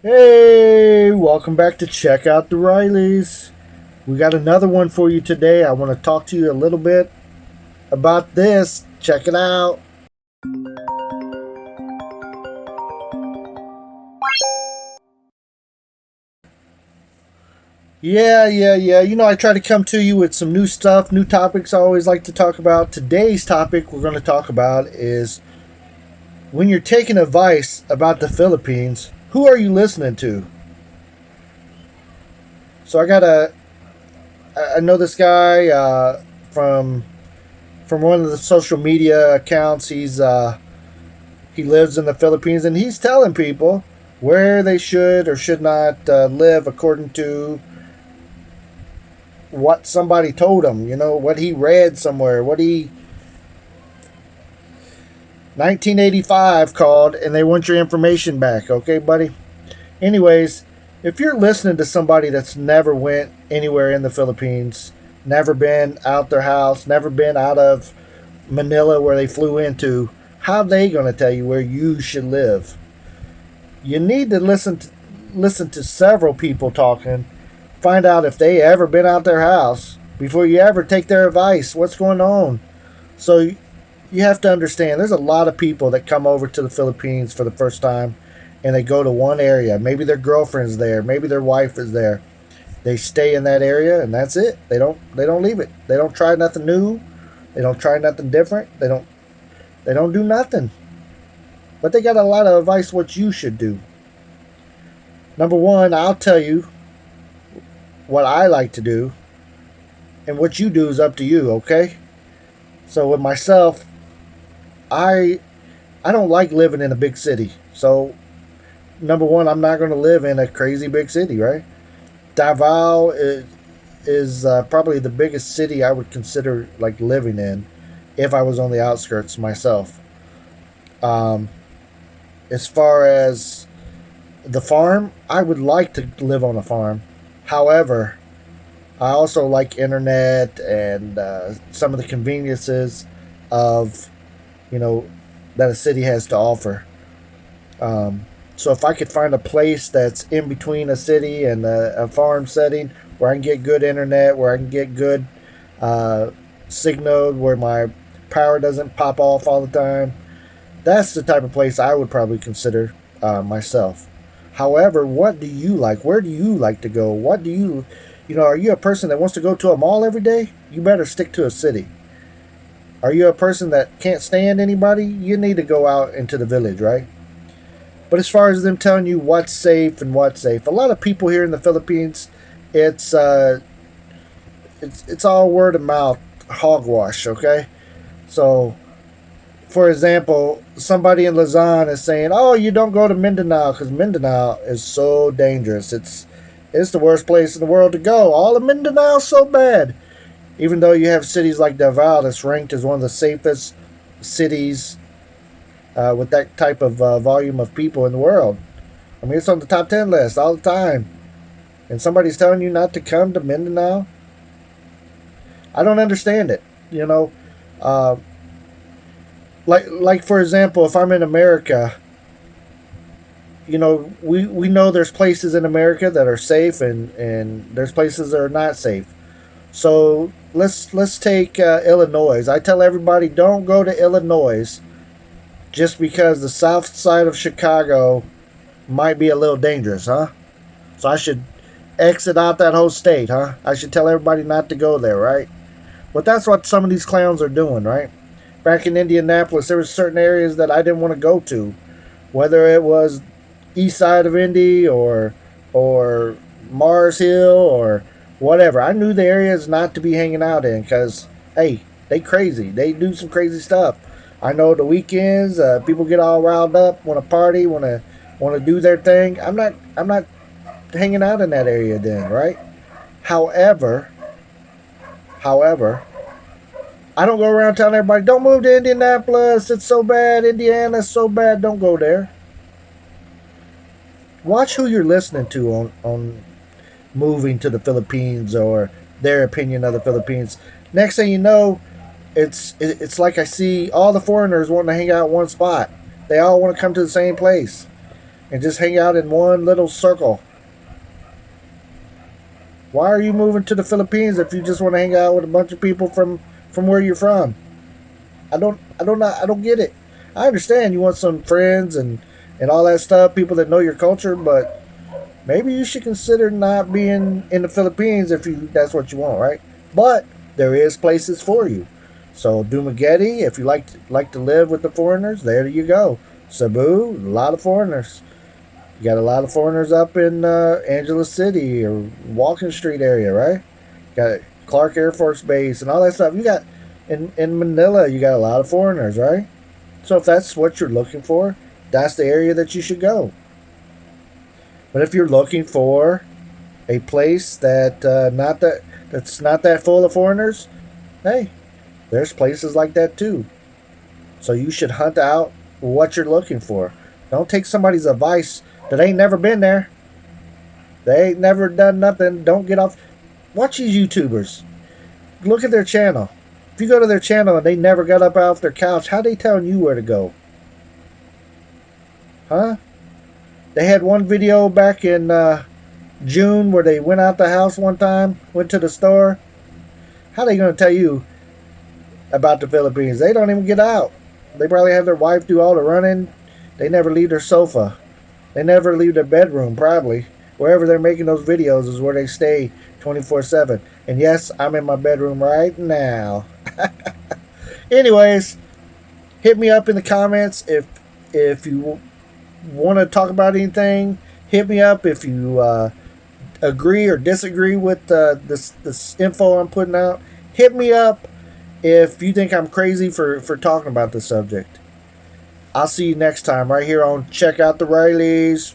Hey, welcome back to Check Out the Rileys. We got another one for you today. I want to talk to you a little bit about this. Check it out. Yeah. I try to come to you with some new stuff, new topics I always like to talk about. Today's topic we're going to talk about is when you're taking advice about the Philippines, who are you listening to? So I know this guy from one of the social media accounts. He lives in the Philippines, and he's telling people where they should or should not live according to what somebody told him. What he read somewhere, what he 1985 called, and they want your information back. Okay, buddy. Anyways, if you're listening to somebody that's never went anywhere in the Philippines, never been out their house, never been out of Manila where they flew into, how are they going to tell you where you should live? You need to listen to several people talking, find out if they ever been out their house before you ever take their advice. What's going on? So you have to understand there's a lot of people that come over to the Philippines for the first time, and they go to one area. Maybe their girlfriend's there, maybe their wife is there. They stay in that area, and that's it. They don't leave it. They don't try nothing new. They don't try nothing different. They don't do nothing. But they got a lot of advice what you should do. Number one, I'll tell you what I like to do, and what you do is up to you, okay? So with myself, I don't like living in a big city. So number one, I'm not going to live in a crazy big city, right? Davao is probably the biggest city I would consider like living in if I was on the outskirts myself. As far as the farm, I would like to live on a farm. However, I also like internet and some of the conveniences of, that a city has to offer. So if I could find a place that's in between a city and a farm setting where I can get good internet, where I can get good signal, where my power doesn't pop off all the time, that's the type of place I would probably consider myself. However, what do you like? Where do you like to go? What do you, are you a person that wants to go to a mall every day? You better stick to a city. Are you a person that can't stand anybody? You need to go out into the village, right? But as far as them telling you what's safe and what's safe, a lot of people here in the Philippines, it's all word of mouth hogwash, okay? So, for example, somebody in Luzon is saying, "Oh, you don't go to Mindanao because Mindanao is so dangerous. It's the worst place in the world to go. All of Mindanao is so bad." Even though you have cities like Davao that's ranked as one of the safest cities with that type of volume of people in the world. I mean, it's on the top 10 list all the time. And somebody's telling you not to come to Mindanao? I don't understand it. Like for example, if I'm in America, we know there's places in America that are safe and there's places that are not safe. So let's take Illinois. I tell everybody, don't go to Illinois just because the south side of Chicago might be a little dangerous, huh? So I should exit out that whole state, huh? I should tell everybody not to go there, right? But that's what some of these clowns are doing, right? Back in Indianapolis, there were certain areas that I didn't want to go to, whether it was east side of Indy or Mars Hill or whatever. I knew the areas not to be hanging out in because, hey, they crazy. They do some crazy stuff. I know the weekends, people get all riled up, want to party, want to do their thing. I'm not hanging out in that area then, right? However, I don't go around telling everybody, don't move to Indianapolis, it's so bad, Indiana's so bad, don't go there. Watch who you're listening to on moving to the Philippines or their opinion of the Philippines. Next thing you know, it's like I see all the foreigners wanting to hang out in one spot. They all want to come to the same place. and just hang out in one little circle. Why are you moving to the Philippines if you just want to hang out with a bunch of people from where you're from? I don't get it. I understand you want some friends and all that stuff, people that know your culture, but maybe you should consider not being in the Philippines if you that's what you want, right? But there is places for you. So Dumaguete, if you like to live with the foreigners, there you go. Cebu, a lot of foreigners. You got a lot of foreigners up in Angeles City or Walking Street area, right? Got Clark Air Force Base and all that stuff. You got in Manila, you got a lot of foreigners, right? So if that's what you're looking for, that's the area that you should go. But if you're looking for a place that's not that full of foreigners, hey, there's places like that too. So you should hunt out what you're looking for. Don't take somebody's advice that ain't never been there. They ain't never done nothing. Don't get off. Watch these YouTubers. Look at their channel. If you go to their channel and they never got up off their couch, how they telling you where to go? Huh? They had one video back in June where they went out the house one time, went to the store. How they going to tell you about the Philippines? They don't even get out. They probably have their wife do all the running. They never leave their sofa. They never leave their bedroom, probably. Wherever they're making those videos is where they stay 24/7. And yes, I'm in my bedroom right now. Anyways, hit me up in the comments if you want to talk about anything. Hit me up if you agree or disagree with this info I'm putting out. Hit me up if you think I'm crazy for talking about this subject. I'll see you next time right here on Check Out the Rileys.